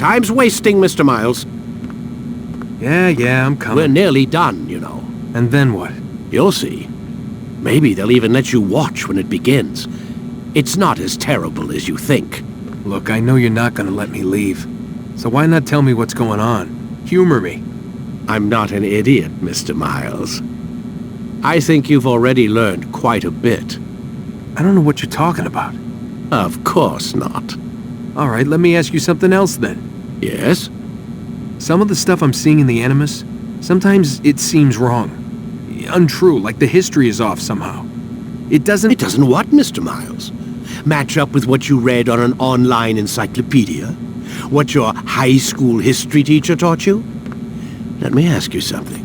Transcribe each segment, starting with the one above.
Time's wasting, Mr. Miles. Yeah, I'm coming. We're nearly done, you know. And then what? You'll see. Maybe they'll even let you watch when it begins. It's not as terrible as you think. Look, I know you're not gonna let me leave. So why not tell me what's going on? Humor me. I'm not an idiot, Mr. Miles. I think you've already learned quite a bit. I don't know what you're talking about. Of course not. All right, let me ask you something else then. Yes? Some of the stuff I'm seeing in the Animus, sometimes it seems wrong. Untrue, like the history is off somehow. It doesn't... It doesn't what, Mr. Miles? Match up with what you read on an online encyclopedia? What your high school history teacher taught you? Let me ask you something.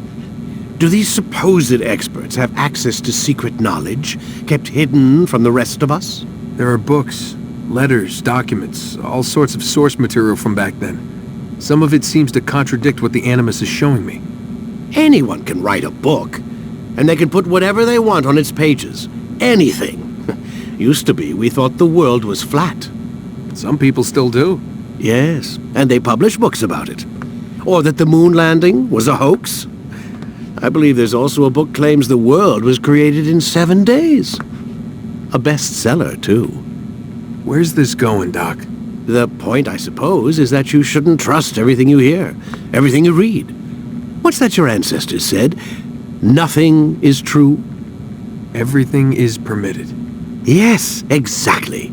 Do these supposed experts have access to secret knowledge, kept hidden from the rest of us? There are books, letters, documents, all sorts of source material from back then. Some of it seems to contradict what the Animus is showing me. Anyone can write a book, and they can put whatever they want on its pages. Anything. Used to be, we thought the world was flat. Some people still do. Yes, and they publish books about it. Or that the moon landing was a hoax. I believe there's also a book claims the world was created in 7 days. A bestseller, too. Where's this going, Doc? The point, I suppose, is that you shouldn't trust everything you hear, everything you read. What's that your ancestors said? Nothing is true? Everything is permitted. Yes, exactly.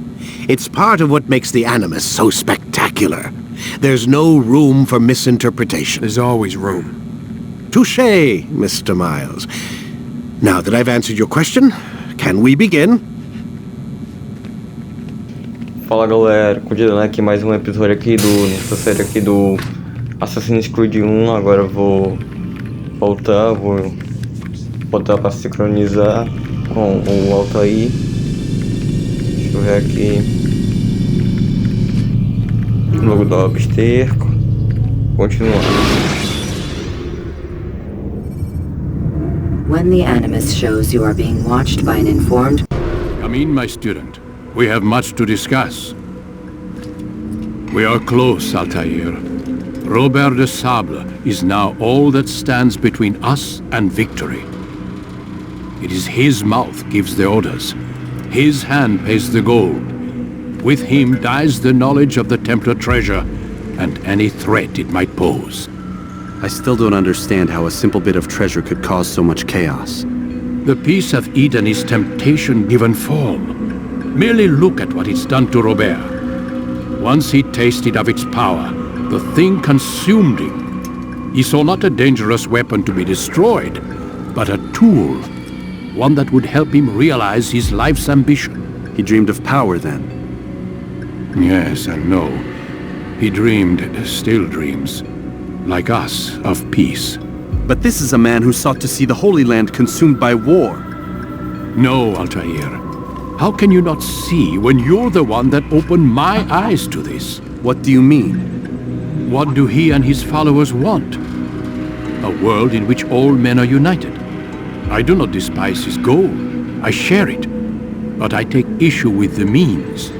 It's part of what makes the Animus so spectacular. There's no room for misinterpretation. There's always room. Touché, Mr. Miles. Now that I've answered your question, can we begin? Fala galera, continuando aqui mais um episódio aqui nessa série aqui do Assassin's Creed 1. Agora eu vou botar pra sincronizar com o Altair. Deixa eu ver aqui. Logo do esterco. Continuar. When the Animus shows you are being watched by an informed... Come in, my student. We have much to discuss. We are close, Altair. Robert de Sable is now all that stands between us and victory. It is his mouth gives the orders. His hand pays the gold. With him dies the knowledge of the Templar treasure and any threat it might pose. I still don't understand how a simple bit of treasure could cause so much chaos. The peace of Eden is temptation given form. Merely look at what it's done to Robert. Once he tasted of its power, the thing consumed him. He saw not a dangerous weapon to be destroyed, but a tool. One that would help him realize his life's ambition. He dreamed of power then? Yes and no. He dreamed, still dreams, like us, of peace. But this is a man who sought to see the Holy Land consumed by war. No, Altair. How can you not see when you're the one that opened my eyes to this? What do you mean? What do he and his followers want? A world in which all men are united. I do not despise his goal. I share it. But I take issue with the means.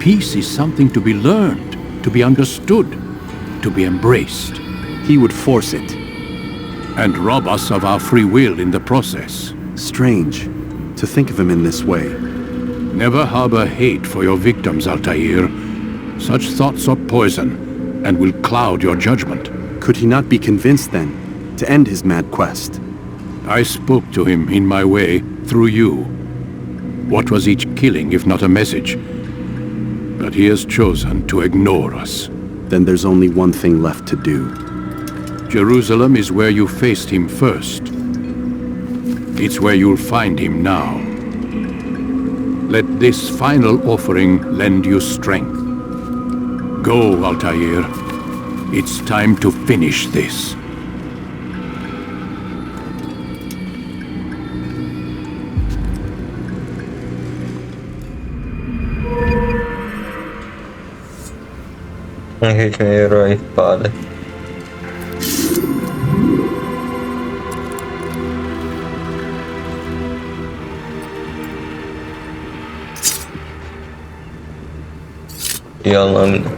Peace is something to be learned, to be understood, to be embraced. He would force it. And rob us of our free will in the process. Strange, to think of him in this way. Never harbor hate for your victims, Altair. Such thoughts are poison, and will cloud your judgment. Could he not be convinced, then, to end his mad quest? I spoke to him in my way, through you. What was each killing if not a message? But he has chosen to ignore us. Then there's only one thing left to do. Jerusalem is where you faced him first. It's where you'll find him now. Let this final offering lend you strength. Go, Altair. It's time to finish this. Regenerou a espada. E a lâmina.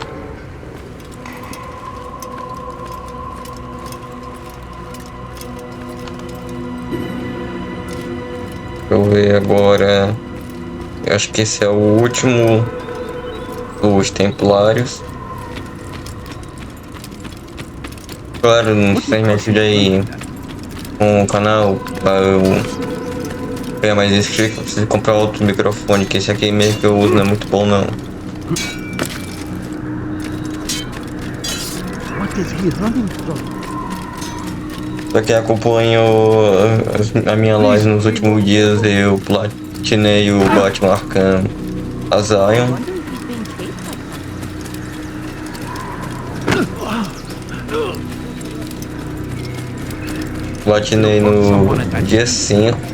Deixa eu ver agora. Eu acho que esse é o último dos Templários. Claro, não sei me ajuda aí com o canal para eu ganhar mais inscritos. Eu preciso comprar outro microfone, que esse aqui mesmo que eu uso não é muito bom não. Pra quem acompanhou a minha live nos últimos dias, eu platinei o Batman Arkham Asylum. Platinei no dia 5.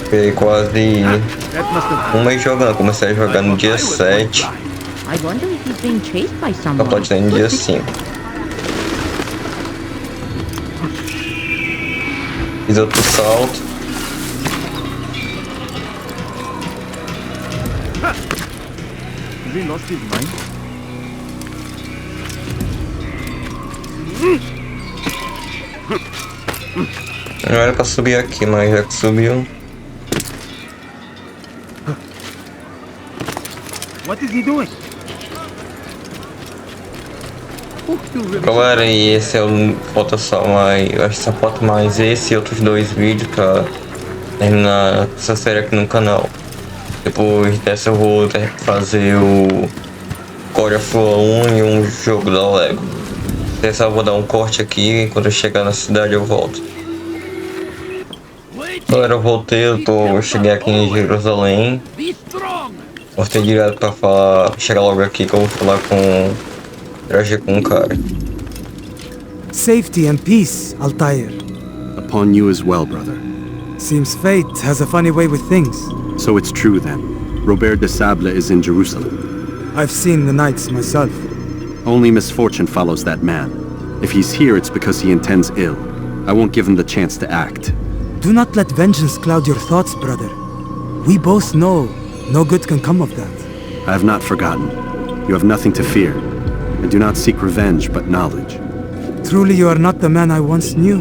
Fiquei quase um mês jogando. Comecei a jogar no dia 7. Eu platinei no dia 5. Fiz outro salto. Não era pra subir aqui, mas já que subiu. What is he doing? Galera, e esse é o. Falta só mais. Eu acho que só falta mais esse e outros 2 vídeos pra terminar essa série aqui no canal. Depois dessa eu vou fazer o God of War 1 e um jogo da Lego. Dessa eu vou dar um corte aqui, quando eu chegar na cidade eu volto. Galera, eu voltei, eu cheguei aqui em Jerusalém. Voltei direto pra falar, chegar logo aqui que eu vou falar com... interagir com um cara. Safety and peace, Altair. Upon you as well, brother. Seems fate has a funny way with things. So it's true then. Robert de Sable is in Jerusalem. I've seen the knights myself. Only misfortune follows that man. If he's here, it's because he intends ill. I won't give him the chance to act. Do not let vengeance cloud your thoughts, brother. We both know no good can come of that. I have not forgotten. You have nothing to fear. I do not seek revenge, but knowledge. Truly you are not the man I once knew.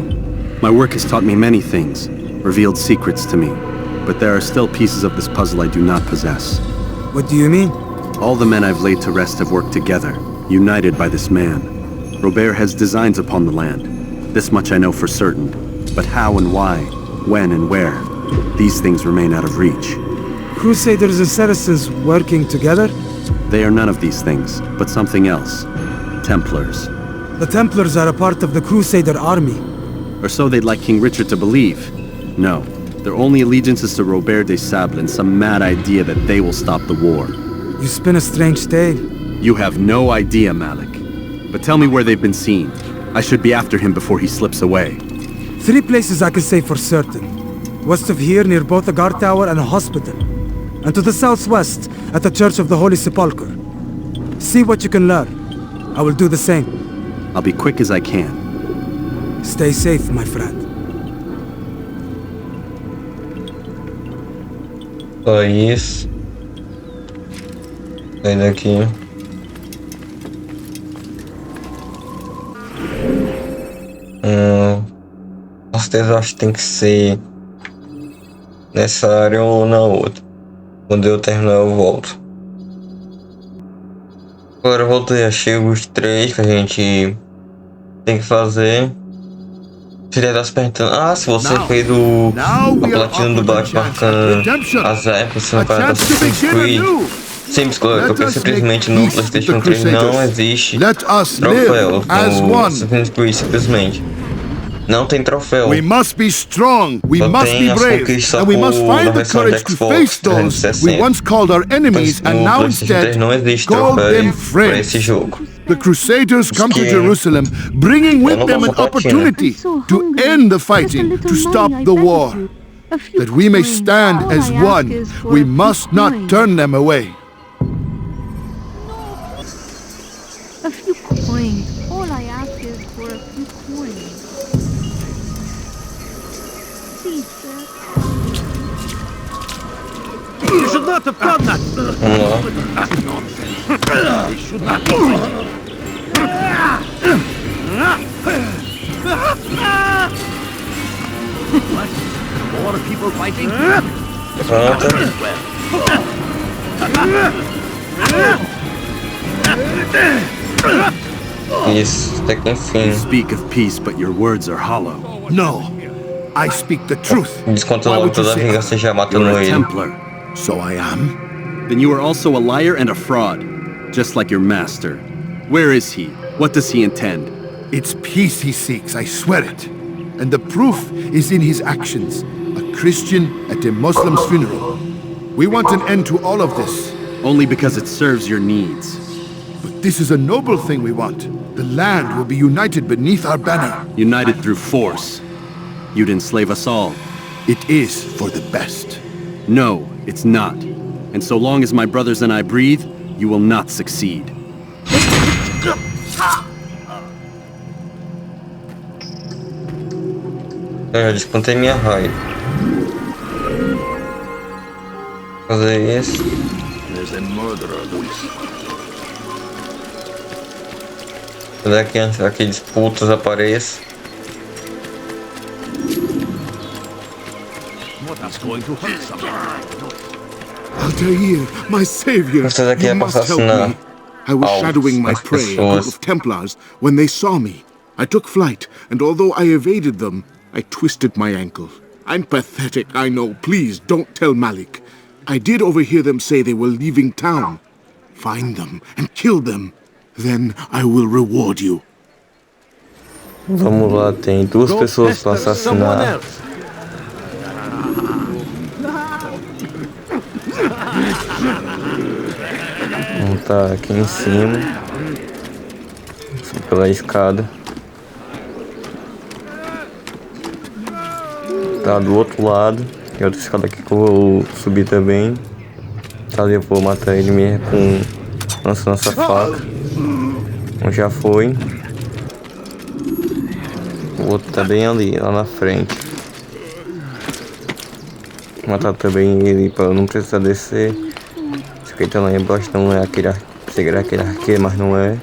My work has taught me many things, revealed secrets to me. But there are still pieces of this puzzle I do not possess. What do you mean? All the men I've laid to rest have worked together, united by this man. Robert has designs upon the land. This much I know for certain. But how and why, when and where, these things remain out of reach. Crusaders and Saracens working together? They are none of these things, but something else. Templars. The Templars are a part of the Crusader army. Or so they'd like King Richard to believe. No, their only allegiance is to Robert de Sable and some mad idea that they will stop the war. You spin a strange tale. You have no idea, Malik. But tell me where they've been seen. I should be after him before he slips away. 3 places I can say for certain. West of here near both a guard tower and a hospital. And to the southwest at the Church of the Holy Sepulchre. See what you can learn. I will do the same. I'll be quick as I can. Stay safe, my friend. Só isso. Sai daqui. Com certeza acho que tem que ser nessa área ou na outra. Quando eu terminar eu volto. Agora eu voltei, achei os 3 que a gente tem que fazer. Você deve estar se perguntando, se você fez a platina do Batman Arkham Asylum, você não vai dar Assassin's Creed. Simples, porque simplesmente no PlayStation 3 não existe troféu no Assassin's Creed, simplesmente. Não tem troféu. We must be strong, we must be brave, and we must find the courage to face those we once called our enemies and now instead call them friends. The Crusaders come to Jerusalem, bringing with them an opportunity to end the fighting, to stop the war. That we may stand as one, we must not turn them away. A few coins. All I ask is for a few coins. Please, sir. You should not have done that! Vamos lá. Isso, até que enfim. You speak of peace, but your words are hollow. No, I speak the truth. Desconta logo toda a vingança já matando You're a ele. Templar. So I am? Then you are also a liar and a fraud, just like your master. Where is he? What does he intend? It's peace he seeks, I swear it. And the proof is in his actions. A Christian at a Muslim's funeral. We want an end to all of this. Only because it serves your needs. But this is a noble thing we want. The land will be united beneath our banner. United through force. You'd enslave us all. It is for the best. No, it's not. And so long as my brothers and I breathe, you will not succeed. Eu já descontei minha raiva. Fazer isso. Daqui antes que aqueles putos apareçam. Altair, my savior, Você daqui you é pra must help assassinar me. I was shadowing my as prey, a group pessoas. of Templars, when they saw me. I took flight, and although I evaded them, I twisted my ankle. I'm pathetic, I know. Please, don't tell Malik. I did overhear them say they were leaving town. Find them and kill them. Then I will reward you. Vamos lá, tem duas pessoas para assassinar. Vamos tá aqui em cima. Subir pela escada. Tá do outro lado. E outra escada aqui que eu vou subir também. Tá ali, eu vou matar ele mesmo com lançando essa faca. Um já foi. O outro tá bem ali, lá na frente. Vou matar também ele pra eu não precisar descer. Esse aqui tá lá embaixo, não é aquele arqueiro, mas não é.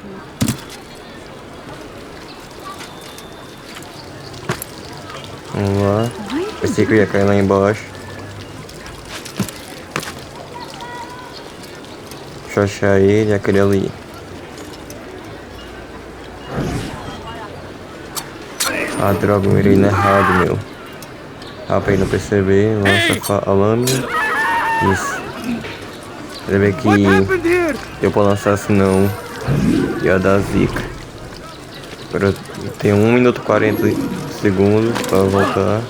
Vamos lá. Pensei que eu ia cair lá embaixo. Deixa eu achar ele, aquele ali. Ah, droga, eu mirei no errado, meu. Ah, pra ele não perceber, lança a lâmina. Isso. Você vê que eu vou lançar, senão ia dar zica. Agora eu tenho 1 minuto e 40 segundos pra voltar.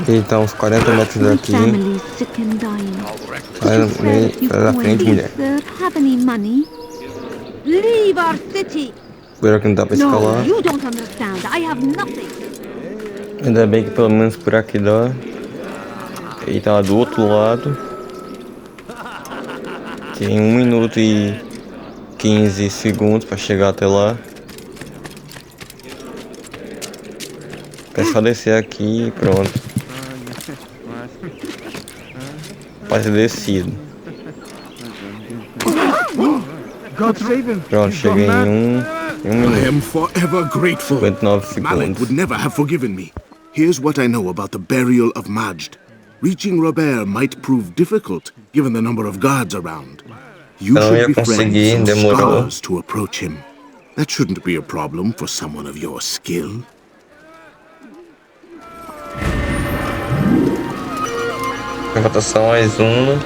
Ele tá uns 40 metros daqui. Sai da frente, mulher. Espero que não dá pra escalar. Ainda bem que pelo menos por aqui dá. Ele tá lá do outro lado. Tem 1 minuto e 15 segundos pra chegar até lá. É só descer aqui e pronto. Pode ser descido. Pronto, cheguei em 1 minuto. I am forever grateful. 59 Malik would segundos. never have forgiven me. Here's what I know about the burial of Majd. Reaching Robert might prove difficult, given the number of guards around. You Não ia should conseguir, befriend some demorou. scholars to approach him. That shouldn't be a problem for someone of your skill. Votação mais uma.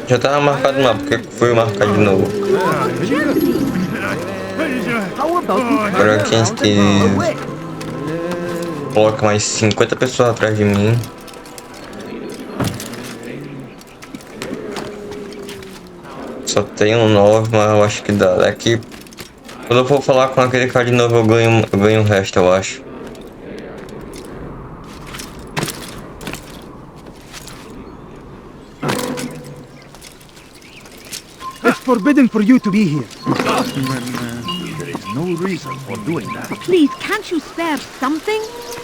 Já tava marcado no mapa, porque foi marcar de novo. Agora aqui a gente coloca mais 50 pessoas atrás de mim. Só tenho 9, mas eu acho que dá. Daqui, quando eu for falar com aquele cara de novo, eu ganho o resto, eu acho. It's forbidden for you to be here. There is no reason for doing that. Please, can't you spare something?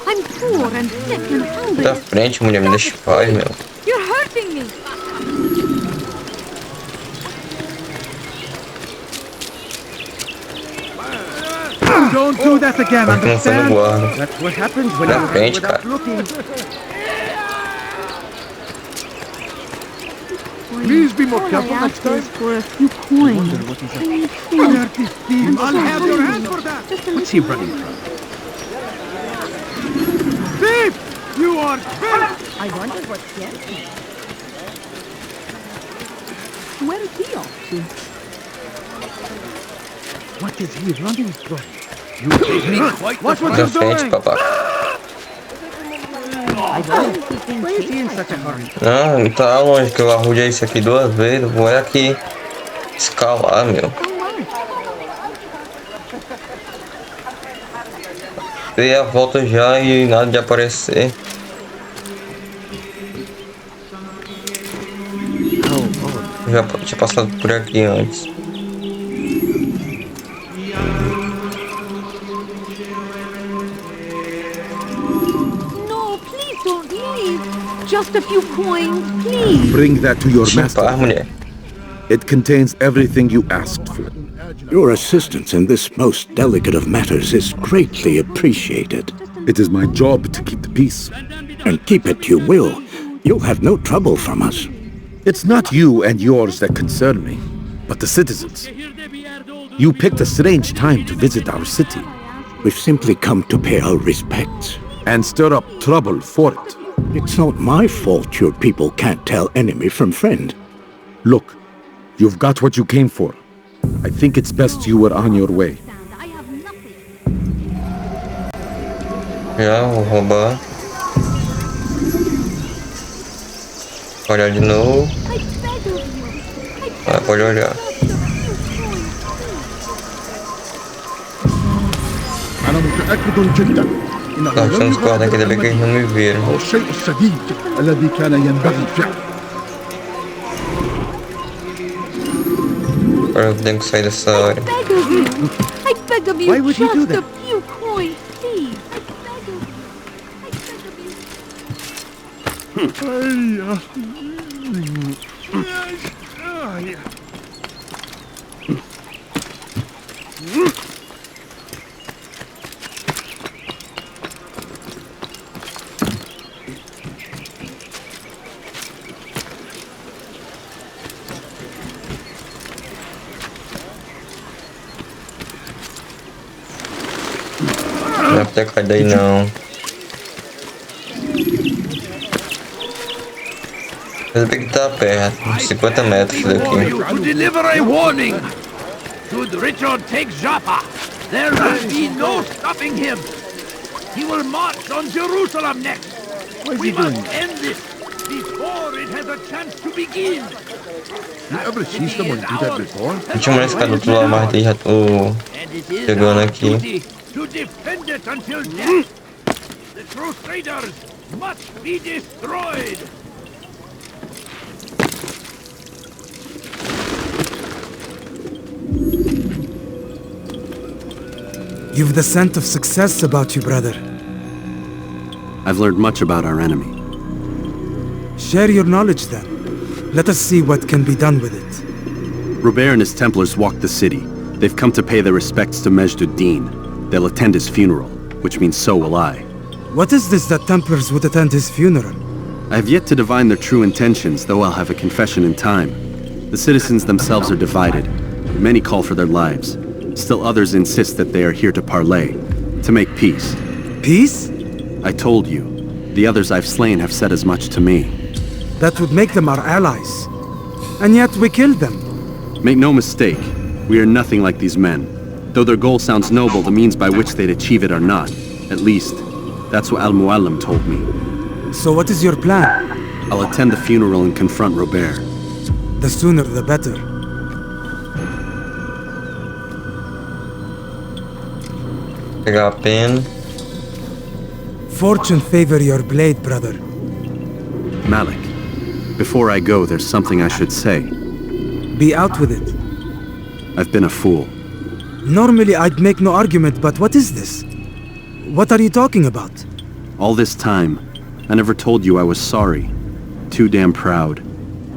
I'm poor and sick and hungry. Da frente, mulher, me deixa em paz, meu. You're hurting me. Don't do that again, understand? Guarda. That's what happens when Na you frente, without cara. looking. Please be more careful next time. For a few coins. I'll have your hand for that. What's he running from? Thief! You are thief! I wonder what's getting. Where is he off to? What is he running from? You gave me quite Na what you're frente, doing. papai. Why is he in such a hurry? Ah, não tá longe que eu arrudei isso aqui 2 vezes. Vou aqui escalar, meu. Dei a volta já e nada de aparecer. Já tinha passado por aqui antes. No, please don't leave. Just a few coins, please. Bring that to your Paz, mulher. It contains everything you asked for. Your assistance in this most delicate of matters is greatly appreciated. It is my job to keep the peace. And keep it you will. You'll have no trouble from us. It's not you and yours that concern me, but the citizens. You picked a strange time to visit our city. We've simply come to pay our respects. And stir up trouble for it. It's not my fault your people can't tell enemy from friend. Look, you've got what you came for. I think it's best you were on your way. Já, vou roubar. Olhar de novo. Ah, pode olhar. أنا متأكد جدا إنه Tá, tinha uns guardas aqui, ainda bem que eles não me viram. هو الشيء السديد الذي كان ينبغي فعله. Agora eu tenho que sair dessa área. I beg of you, Why would he do just that? a few coins, please. I beg of you. Não é pra ter caído aí não. Mas tem que estar perto, uns 50 metros daqui. To deliver a warning. Should Richard take Joppa, there will be no stopping him. He will march on Jerusalem next. We must end this before it has a chance to begin. You ever see someone do that before? Tinha uma escada do outro lado, mas já tô chegando aqui. To defend it until death. The Crusaders must be destroyed. You've the scent of success about you, brother. I've learned much about our enemy. Share your knowledge then. Let us see what can be done with it. Robert and his Templars walked the city. They've come to pay their respects to Majd-ud-Din. They'll attend his funeral, which means so will I. What is this that Templars would attend his funeral? I have yet to divine their true intentions, though I'll have a confession in time. The citizens themselves are divided. Many call for their lives. Still others insist that they are here to parley, to make peace. Peace? I told you. The others I've slain have said as much to me. That would make them our allies. And yet we killed them. Make no mistake, we are nothing like these men. Though their goal sounds noble, the means by which they'd achieve it are not. At least, that's what Al-Muallim told me. So what is your plan? I'll attend the funeral and confront Robert. The sooner the better. Pegar a pen. Fortune favor your blade, brother. Malik, before I go, there's something I should say. Be out with it. I've been a fool. Normally I'd make no argument, but what is this? What are you talking about? All this time, I never told you I was sorry. Too damn proud.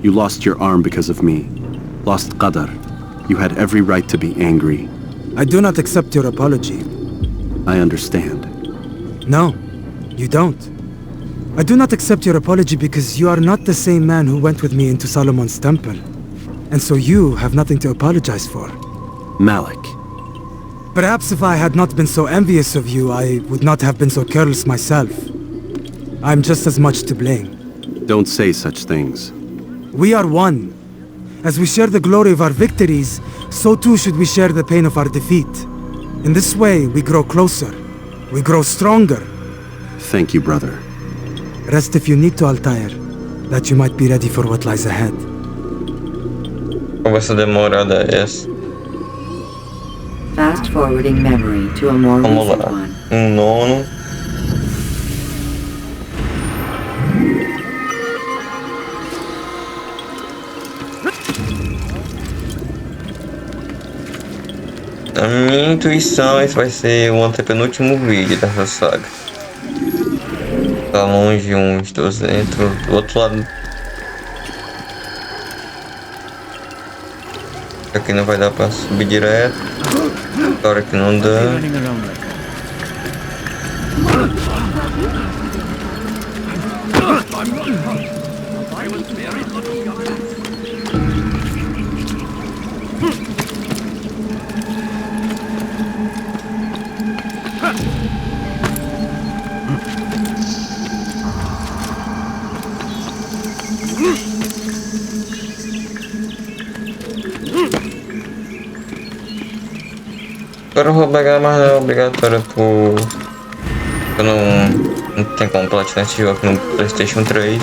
You lost your arm because of me. Lost Qadar. You had every right to be angry. I do not accept your apology. I understand. No, you don't. I do not accept your apology because you are not the same man who went with me into Solomon's temple. And so you have nothing to apologize for. Malik. Perhaps if I had not been so envious of you, I would not have been so careless myself. I'm just as much to blame. Don't say such things. We are one. As we share the glory of our victories, so too should we share the pain of our defeat. In this way, we grow closer. We grow stronger. Thank you, brother. Rest if you need to, Altair, that you might be ready for what lies ahead. Conversa demorada essa. Fast forwarding memory to a more Vamos recent lá. one. Nono. A minha intuição, esse vai ser o antepenúltimo vídeo dessa saga. Tá longe uns 200, do outro lado. Aqui não vai dar pra subir direto. Agora que não dá. Agora eu vou pegar, mas não é obrigatório por... Eu não tenho como platinar esse jogo no PlayStation 3.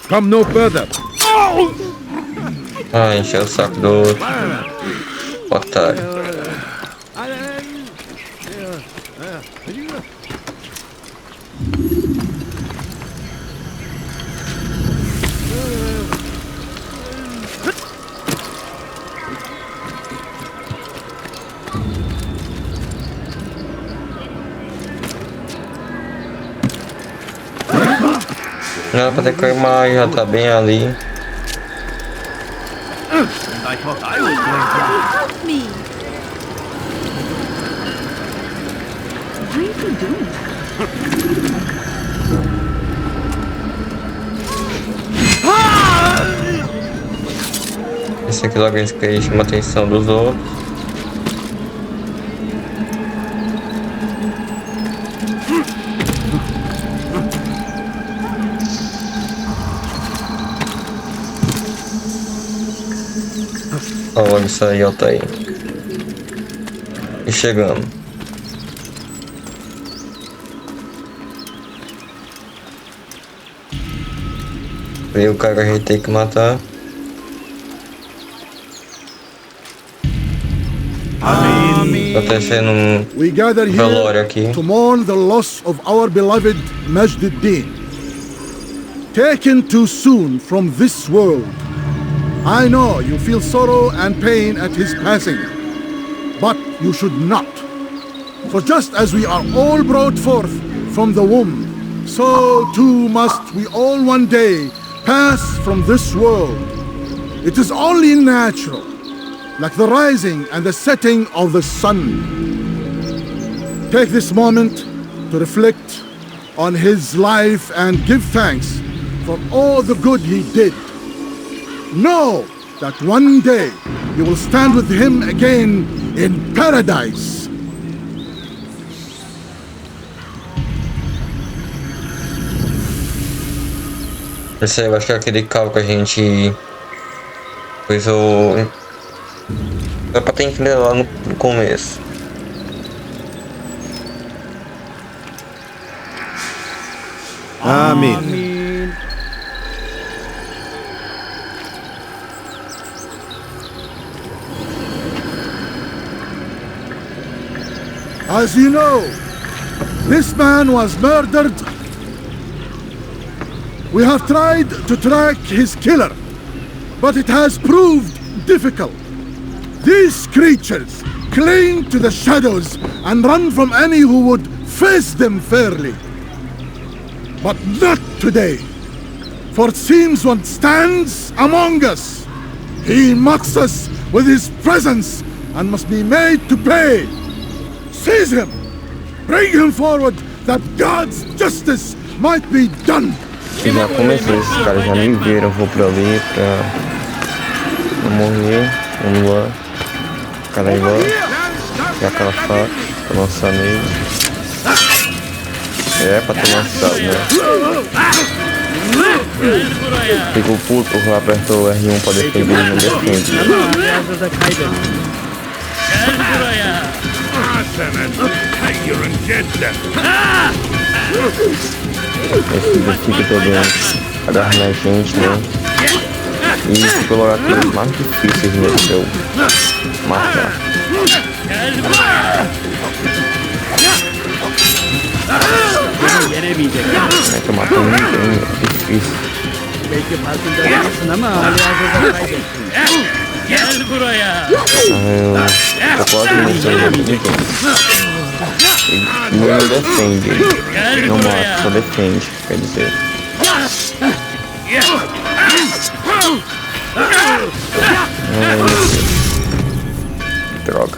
Come no further. Ah, encheu o saco do outro. Otário. Não era pra ter caído, mas já tá bem ali. I thought I was going to... Help me! Why is he doing that? Esse aqui logo esse que chama a atenção dos outros. Olha isso aí, ó, tá aí. E chegamos. Veio o cara que a gente tem que matar. Tá tecendo We gather velório here aqui. to mourn the loss of our beloved Majd-ud-Din, taken too soon from this world. I know you feel sorrow and pain at his passing, but you should not. For just as we are all brought forth from the womb, so too must we all one day pass from this world. It is only natural, like the rising and the setting of the sun. Take this moment to reflect on his life and give thanks for all the good he did. Know that one day you will stand with him again in paradise. Esse aí eu acho que é aquele carro que a gente fez o... Era pra ter entendido lá no começo. Amém. As you know, this man was murdered. We have tried to track his killer, but it has proved difficult. These creatures cling to the shadows and run from any who would face them fairly. But not today, for it seems one stands among us. He mocks us with his presence and must be made to pay. Seize him! Bring him forward that God's justice might be done! E já começou, esses caras já me viram, vou pra ali pra não morrer. Vamos lá. Cara aí lá. E aquela faca pra lançar nele. É pra ter lançado, né? Fica o pulo por lá, aperta o R1 pra defender e não defende. Esse fica todo agarrando a gente, né? E ficou logo aqueles mais difíceis mesmo pra eu matar. É que eu mato ninguém, é difícil. Eu quase não sei ninguém. Ele não defende, ele não mata, só defende, quer dizer. Droga.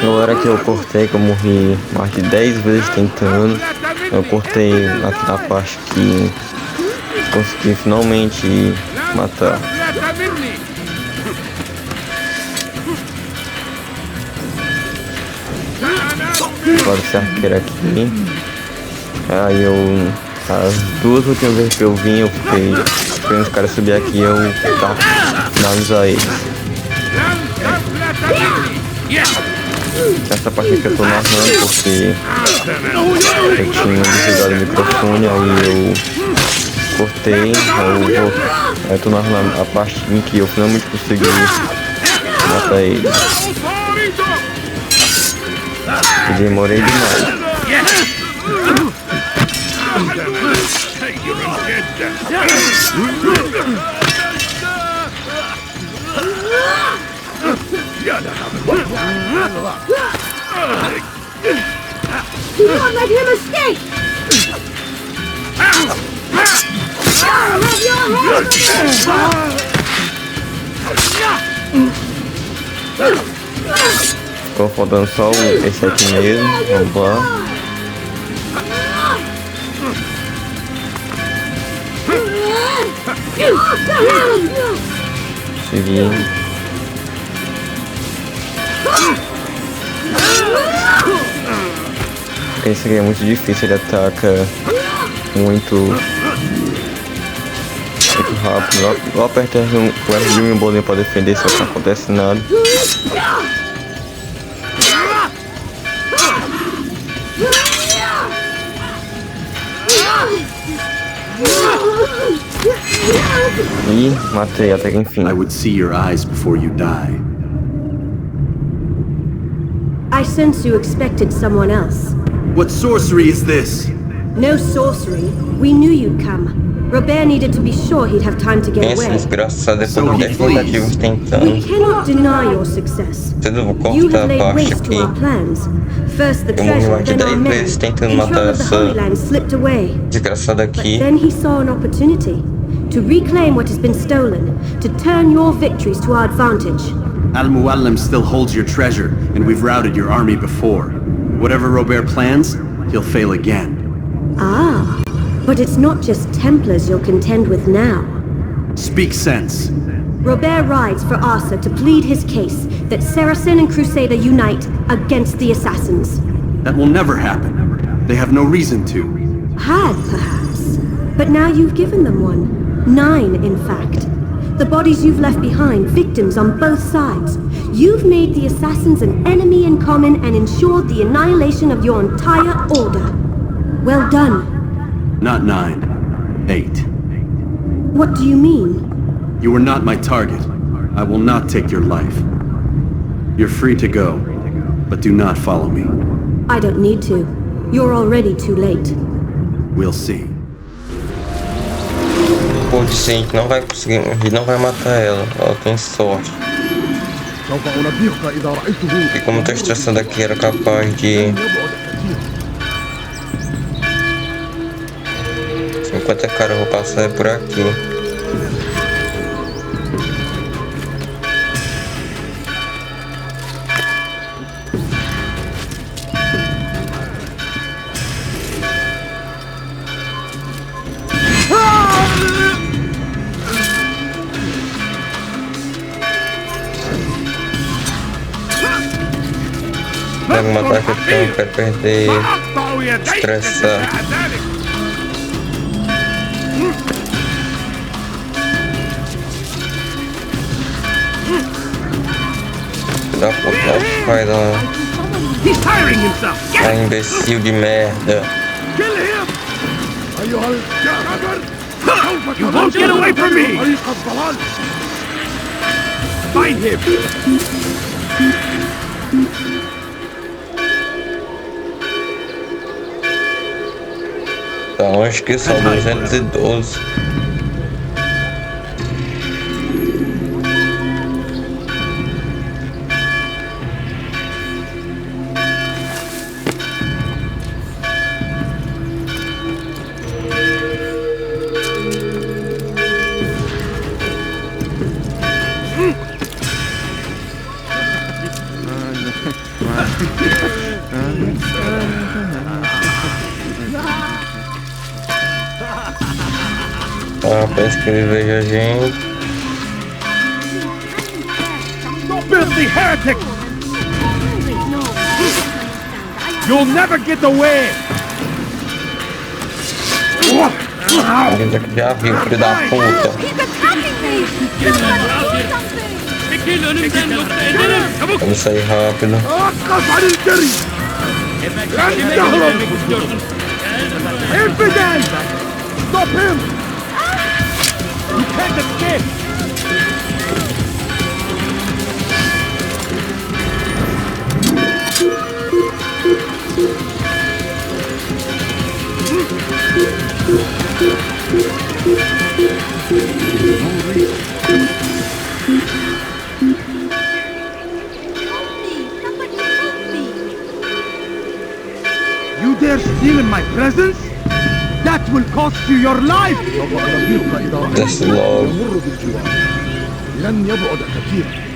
Na hora que eu cortei, que eu morri mais de 10 vezes tentando, eu cortei aqui na parte que consegui finalmente matar. Agora esse arqueiro aqui. Aí eu... As duas últimas vezes que eu vim, eu fiquei esperando os caras subir aqui e eu tentar finalizar eles. Essa parte aqui eu tô narrando porque eu tinha desligado o microfone, aí eu cortei, aí eu tô narrando a parte em que eu finalmente consegui matar ele. E demorei demais. Do not let him escape! Have your hands! Ficou faltando só esse aqui mesmo, vamos lá. Seguindo. Esse aqui é muito difícil, ele ataca muito rápido. Eu aperto o R1 e o bolinho pra defender, só que não acontece nada. E matei até que enfim. I would see your eyes before you die. I sense you expected someone else. What sorcery is this? No sorcery. We knew you'd come. Robert needed to be sure he'd have time to get Esse away. desgraçado depois de 10 tentativas tentando. We cannot deny your success. You have laid waste to our plans. First the treasure, then our men. Control of the Holy Land slipped away. Desgraçado aqui. But then he saw an opportunity to reclaim what has been stolen, to turn your victories to our advantage. Al-Muallim still holds your treasure, and we've routed your army before. Whatever Robert plans, he'll fail again. Ah, but it's not just Templars you'll contend with now. Speak sense. Robert rides for Asa to plead his case that Saracen and Crusader unite against the assassins. That will never happen. They have no reason to. Had, perhaps. But now you've given them one. 9, in fact. The bodies you've left behind, victims on both sides. You've made the assassins an enemy in common and ensured the annihilation of your entire order. Well done. Not 9. 8. What do you mean? You were not my target. I will not take your life. You're free to go, but do not follow me. I don't need to. You're already too late. We'll see. Pô, disse, a gente não vai conseguir, a gente não vai matar ela. Ela tem sorte. E como eu tô estressando aqui, era capaz de... 50 cara, eu vou passar por aqui. Quero matar aqui, eu não quero perder, estressar. Da puta, vai lá. Ah, imbecil de merda. You won't get away from me! Find him! Tá longe que são 212. Ah, parece que ele veja a gente. Filthy heretic! You'll never get away! A gente já viu, filho da puta. Vamos sair rápido. Stop him! You can't escape! You dare steal in my presence? That will cost you your life! That's love. لن يبعد كثيرا.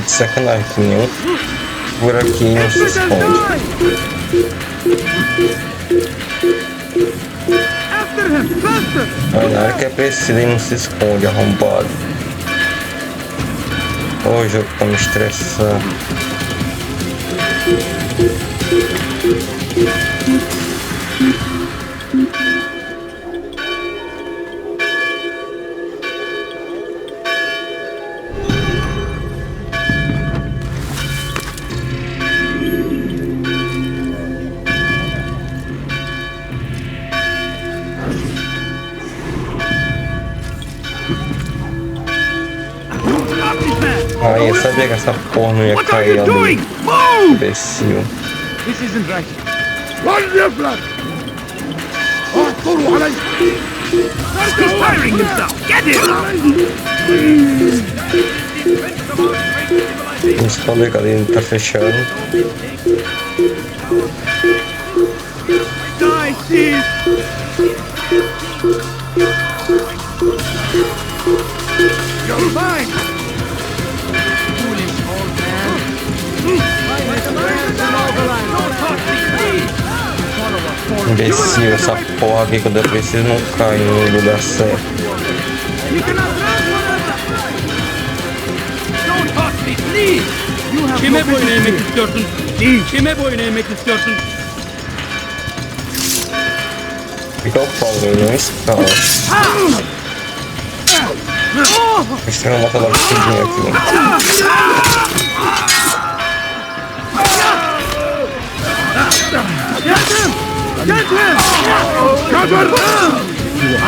Sacanagem, que nenhum buraquinho se esconde. Mas na hora que é preciso ele não se esconde, arrombado. Ô, o jogo tá me estressando. Ah, eu sabia que essa porra não ia cair ali. Imbecil. This isn't right. Run, Yeflat! اعثروا علي! He's firing himself! Get him! Vamos esconder que ali tá fechado. Die, sis! You're mine! Foolish old man. Don't touch me, please! Imbecil, essa porra aqui quando eu preciso não cai no lugar certo. Don't touch me, please! Kime boyun eğmek istiyorsun? Kime boyun eğmek istiyorsun? Fica o pau, não escala. Deixa eu matar logo tudinho aqui.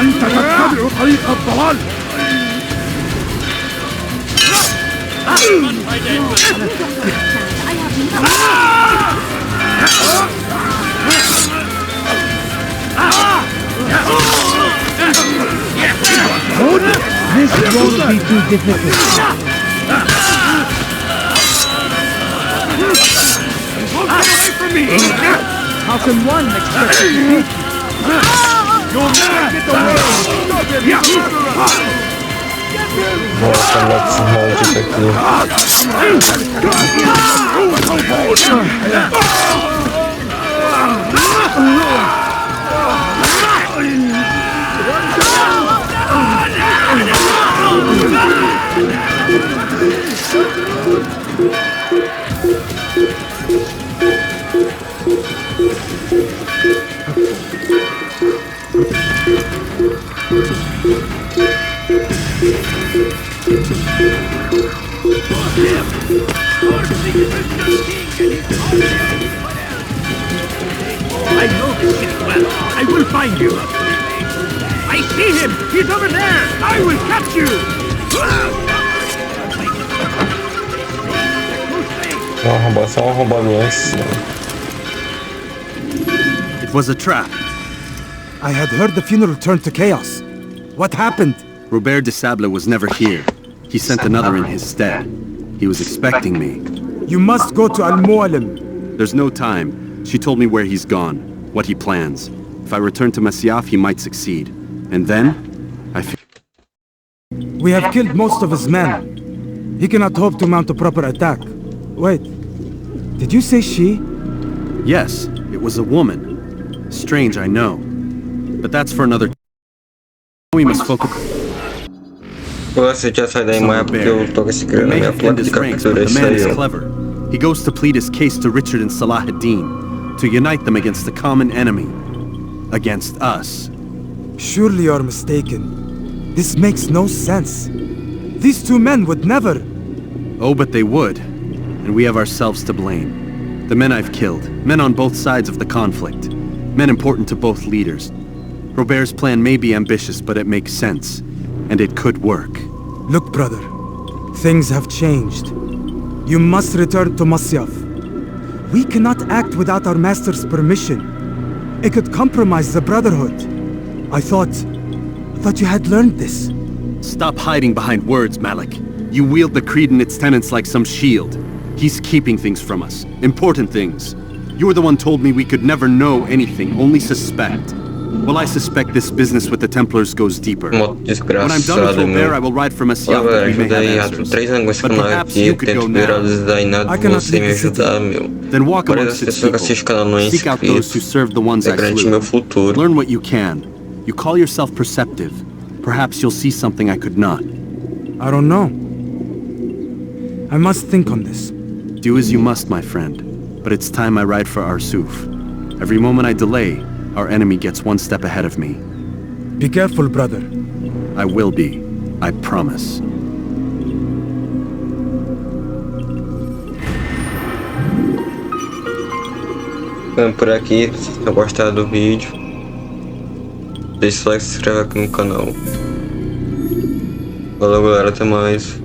أنت تتبع طريق الضلال. This won't be too difficult. Away from me! How can one expect to beat you? You'll never get away! Nossa, Max, maldito aqui. I know this city well. I will find you. I see him. He's over there. I will catch you. Só uma arrombada lá em cima. It was a trap. I had heard the funeral turned to chaos. What happened? Robert de Sable was never here. He sent another in his stead. He was expecting me. You must go to Al-Mu'alim. There's no time. She told me where he's gone, what he plans. If I return to Masyaf, he might succeed. And then, I feel... We have killed most of his men. He cannot hope to mount a proper attack. Wait, did you say she? Yes, it was a woman. Strange, I know. But that's for another... We must focus... Você já sai daí, mas é porque eu tô com esse criando na minha placa de captura, isso aí, ó. Clever. He goes to plead his case to Richard and Salah ad-Din, to unite them against the common enemy. Against us. Surely you're mistaken. This makes no sense. These two men would never... Oh, but they would. And we have ourselves to blame. The men I've killed, men on both sides of the conflict, men important to both leaders. Robert's plan may be ambitious, but it makes sense. And it could work. Look, brother. Things have changed. You must return to Masyaf. We cannot act without our master's permission. It could compromise the Brotherhood. I thought you had learned this. Stop hiding behind words, Malik. You wield the creed and its tenets like some shield. He's keeping things from us. Important things. You were the one told me we could never know anything, only suspect. Well, I suspect this business with the Templars goes deeper. When I'm done with Robert, I will ride for Masyaf, but we may have answers. But perhaps you could go now. I cannot leave the city. Then walk amongst its people. Seek out those who served the ones I slew. Learn what you can. You call yourself perceptive. Perhaps you'll see something I could not. I don't know. I must think on this. Do as you must, my friend. But it's time I ride for Arsuf. Every moment I delay, our enemy gets one step ahead of me. Be careful, brother. I will be. I promise. Ficando por aqui, se você gostar do vídeo, deixa o like e se inscreve aqui no canal. Valeu, galera, até mais.